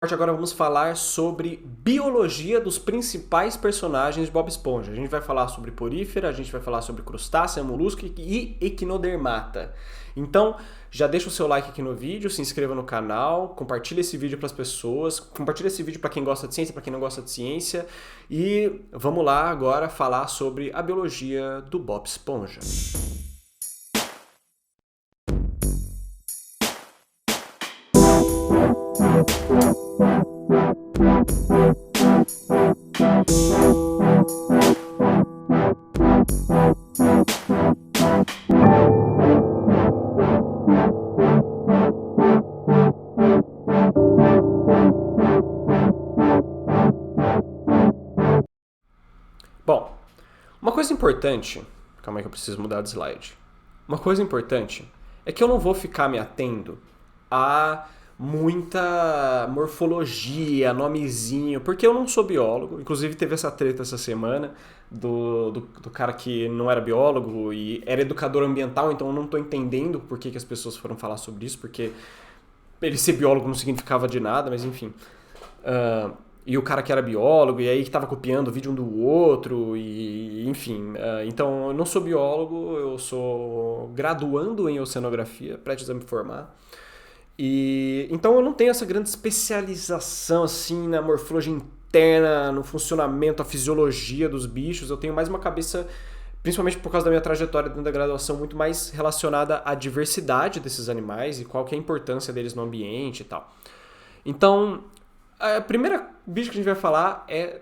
Agora vamos falar sobre biologia dos principais personagens de Bob Esponja. A gente vai falar sobre porífera, a gente vai falar sobre crustácea, molusco e equinodermata. Então, já deixa o seu like aqui no vídeo, se inscreva no canal, compartilha esse vídeo para as pessoas, compartilha esse vídeo para quem gosta de ciência, para quem não gosta de ciência. E vamos lá agora falar sobre a biologia do Bob Esponja. Bom, uma coisa importante... Calma aí que eu preciso mudar de slide. Uma coisa importante é que eu não vou ficar me atendo a muita morfologia, nomezinho, porque eu não sou biólogo. Inclusive teve essa treta essa semana do cara que não era biólogo e era educador ambiental, então eu não estou entendendo por que as pessoas foram falar sobre isso, porque ele ser biólogo não significava de nada, mas enfim. E o cara que era biólogo, e aí que tava copiando o vídeo um do outro, e enfim. Então, eu não sou biólogo, eu sou graduando em oceanografia, prestes a me formar. E então eu não tenho essa grande especialização assim na morfologia interna, no funcionamento, a fisiologia dos bichos. Eu tenho mais uma cabeça, principalmente por causa da minha trajetória dentro da graduação, muito mais relacionada à diversidade desses animais e qual que é a importância deles no ambiente e tal. Então, a primeira bicho que a gente vai falar é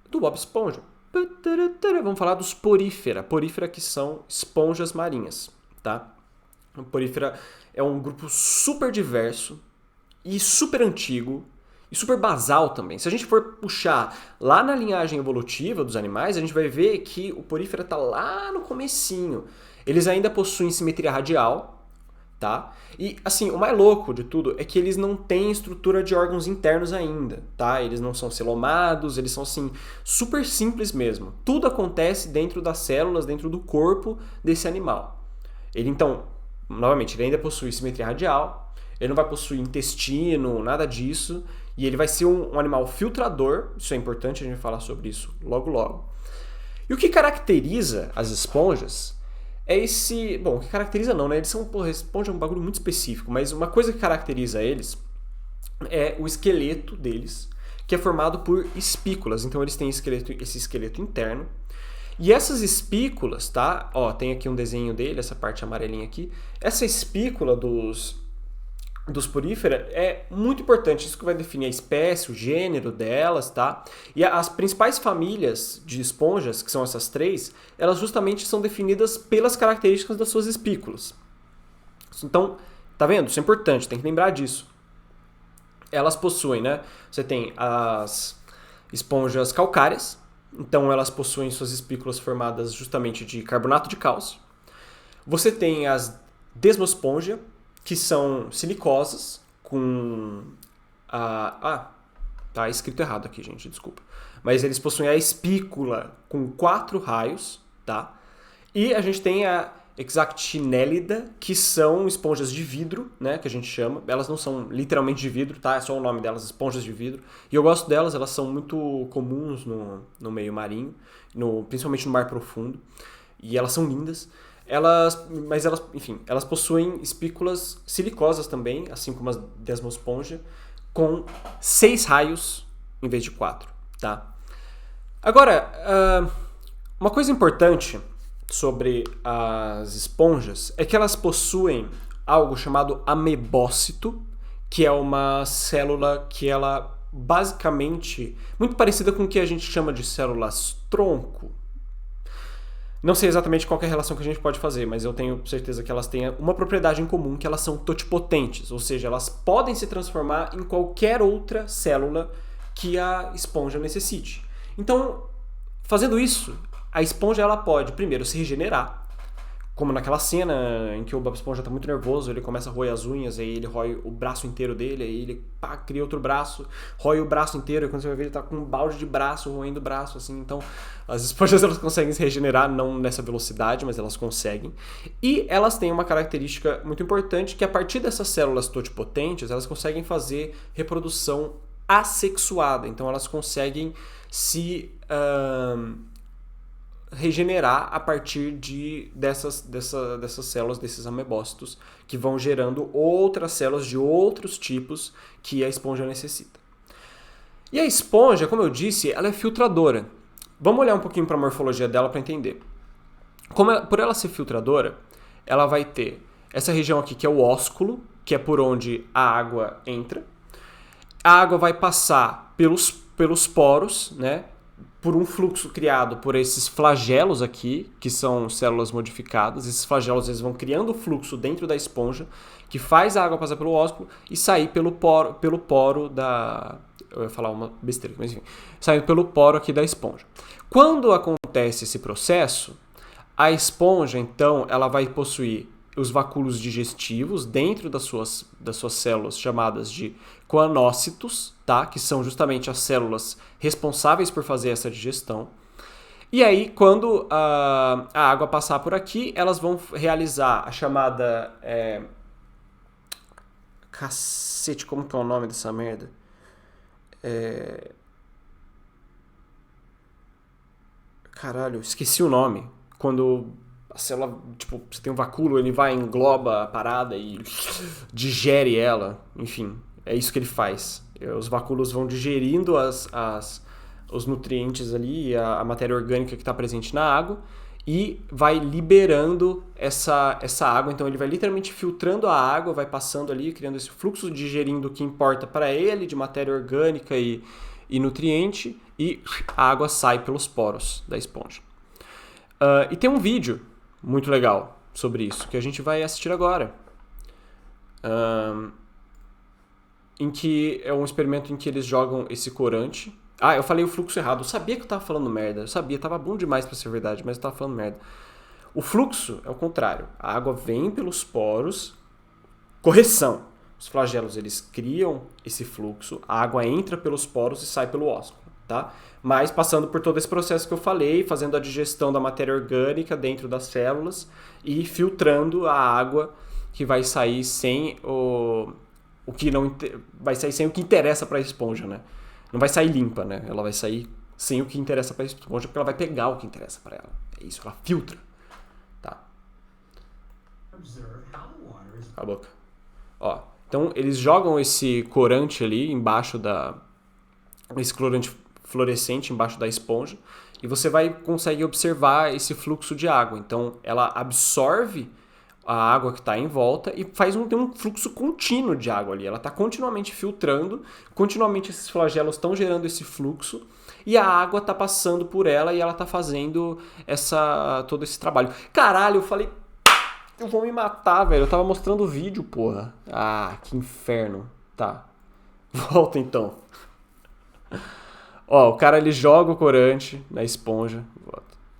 do Bob Esponja. Vamos falar dos porífera. Porífera que são esponjas marinhas, tá? O porífera é um grupo super diverso e super antigo e super basal também. Se a gente for puxar lá na linhagem evolutiva dos animais, a gente vai ver que o porífera está lá no comecinho. Eles ainda possuem simetria radial, tá? E assim, o mais louco de tudo é que eles não têm estrutura de órgãos internos ainda, tá? Eles não são celomados, eles são assim super simples mesmo. Tudo acontece dentro das células, dentro do corpo desse animal. Ele então, novamente, ele ainda possui simetria radial, ele não vai possuir intestino, nada disso, e ele vai ser um animal filtrador, isso é importante, a gente vai falar sobre isso logo logo. E o que caracteriza as esponjas é esse... Bom, o que caracteriza não, né? Eles são... Porra, esponja é um bagulho muito específico, mas uma coisa que caracteriza eles é o esqueleto deles, que é formado por espículas. Então eles têm esse esqueleto interno. E essas espículas, tá? Ó, tem aqui um desenho dele, essa parte amarelinha aqui. Essa espícula dos porífera é muito importante, isso que vai definir a espécie, o gênero delas, tá? E as principais famílias de esponjas, que são essas três, elas justamente são definidas pelas características das suas espículas. Então, tá vendo? Isso é importante, tem que lembrar disso. Elas possuem, né? Você tem as esponjas calcárias, então elas possuem suas espículas formadas justamente de carbonato de cálcio. Você tem as desmospongia, que são silicosas com tá escrito errado aqui, gente, desculpa. Mas eles possuem a espícula com 4 raios, tá? E a gente tem a Hexactinellida, que são esponjas de vidro, né, que a gente chama. Elas não são literalmente de vidro, tá? É só o nome delas, esponjas de vidro. E eu gosto delas, elas são muito comuns no meio marinho, principalmente no mar profundo. E elas são lindas. Elas possuem espículas silicosas também, assim como as desmospongia, com 6 raios em vez de 4, tá? Agora, uma coisa importante sobre as esponjas é que elas possuem algo chamado amebócito, que é uma célula que ela basicamente muito parecida com o que a gente chama de células tronco. Não sei exatamente qual é a relação que a gente pode fazer, mas eu tenho certeza que elas têm uma propriedade em comum, que elas são totipotentes, ou seja, elas podem se transformar em qualquer outra célula que a esponja necessite. Então, fazendo isso, a esponja ela pode, primeiro, se regenerar, como naquela cena em que o Bob Esponja está muito nervoso, ele começa a roer as unhas, aí ele rói o braço inteiro dele, aí ele cria outro braço, rói o braço inteiro, e quando você vai ver ele está com um balde de braço, roendo o braço, assim. Então as esponjas elas conseguem se regenerar, não nessa velocidade, mas elas conseguem. E elas têm uma característica muito importante, que a partir dessas células totipotentes, elas conseguem fazer reprodução assexuada, então elas conseguem se regenerar a partir dessas células, desses amebócitos, que vão gerando outras células de outros tipos que a esponja necessita. E a esponja, como eu disse, ela é filtradora. Vamos olhar um pouquinho para a morfologia dela para entender. Por ela ser filtradora, ela vai ter essa região aqui que é o ósculo, que é por onde a água entra. A água vai passar pelos poros, né? Por um fluxo criado por esses flagelos aqui, que são células modificadas. Esses flagelos eles vão criando fluxo dentro da esponja, que faz a água passar pelo ósculo e sair pelo poro da... Eu ia falar uma besteira, mas enfim. Saindo pelo poro aqui da esponja. Quando acontece esse processo, a esponja, então, ela vai possuir os vacúolos digestivos dentro das suas células chamadas de coanócitos, tá? Que são justamente as células responsáveis por fazer essa digestão. E aí, quando a água passar por aqui, elas vão realizar a chamada... Cacete, como que é o nome dessa merda? Caralho, esqueci o nome. Quando a célula, tipo, você tem um vacúolo, ele vai, engloba a parada e digere ela. Enfim, é isso que ele faz. Os vacúolos vão digerindo os nutrientes ali, a matéria orgânica que está presente na água e vai liberando essa água. Então ele vai literalmente filtrando a água, vai passando ali, criando esse fluxo, digerindo o que importa para ele de matéria orgânica e nutriente, e a água sai pelos poros da esponja. E tem um vídeo muito legal sobre isso, que a gente vai assistir agora. Em que é um experimento em que eles jogam esse corante. Eu falei o fluxo errado. Eu sabia que eu tava falando merda. Eu sabia, tava bom demais pra ser verdade, mas eu tava falando merda. O fluxo é o contrário. A água vem pelos poros. Correção. Os flagelos, eles criam esse fluxo. A água entra pelos poros e sai pelo ósculo, tá? Mas passando por todo esse processo que eu falei, fazendo a digestão da matéria orgânica dentro das células e filtrando a água que vai sair sem o que não vai sair sem o que interessa para a esponja, né? Não vai sair limpa, né? Ela vai sair sem o que interessa para a esponja, porque ela vai pegar o que interessa para ela. É isso, ela filtra, tá? Cala a boca. Ó, então eles jogam esse corante ali embaixo esse corante fluorescente embaixo da esponja e você consegue observar esse fluxo de água. Então ela absorve a água que está em volta e tem um fluxo contínuo de água ali. Ela está continuamente filtrando, continuamente esses flagelos estão gerando esse fluxo e a água está passando por ela e ela está fazendo todo esse trabalho. Caralho, eu falei... Eu vou me matar, velho. Eu tava mostrando o vídeo, porra. Que inferno. Tá. Volta então. Ó, o cara ele joga o corante na esponja.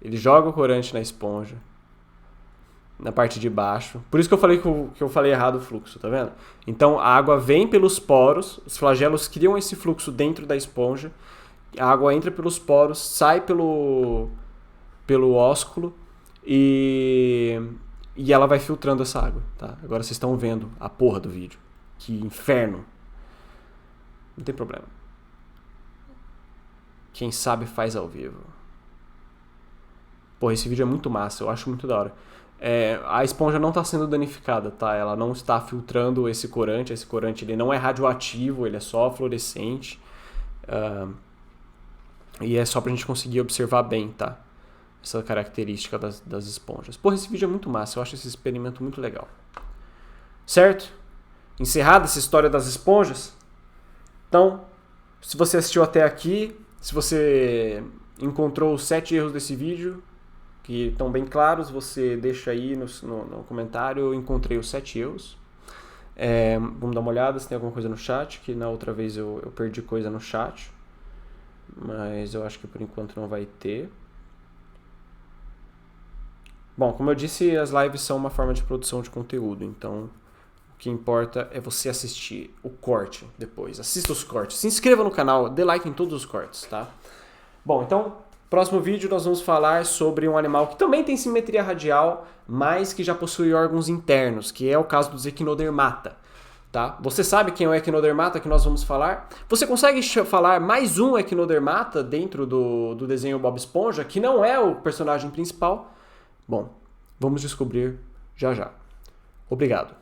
Ele joga o corante na esponja. Na parte de baixo. Por isso que eu falei que eu falei errado o fluxo, tá vendo? Então a água vem pelos poros, os flagelos criam esse fluxo dentro da esponja, a água entra pelos poros, sai pelo ósculo e ela vai filtrando essa água, tá? Agora vocês estão vendo a porra do vídeo. Que inferno. Não tem problema. Quem sabe faz ao vivo. Porra, esse vídeo é muito massa, eu acho muito da hora. A esponja não está sendo danificada, tá? Ela não está filtrando esse corante. Esse corante ele não é radioativo, ele é só fluorescente. E é só pra gente conseguir observar bem, tá? Essa característica das esponjas. Porra, esse vídeo é muito massa, eu acho esse experimento muito legal. Certo? Encerrada essa história das esponjas? Então, se você assistiu até aqui, se você encontrou os 7 erros desse vídeo, que estão bem claros, você deixa aí no comentário. Eu encontrei os 7 erros. Vamos dar uma olhada se tem alguma coisa no chat, que na outra vez eu perdi coisa no chat. Mas eu acho que por enquanto não vai ter. Bom, como eu disse, as lives são uma forma de produção de conteúdo, então o que importa é você assistir o corte depois. Assista os cortes, se inscreva no canal, dê like em todos os cortes, tá? Bom, então, próximo vídeo nós vamos falar sobre um animal que também tem simetria radial, mas que já possui órgãos internos, que é o caso dos equinodermata. Tá? Você sabe quem é o equinodermata que nós vamos falar? Você consegue falar mais um equinodermata dentro do desenho Bob Esponja, que não é o personagem principal? Bom, vamos descobrir já já. Obrigado.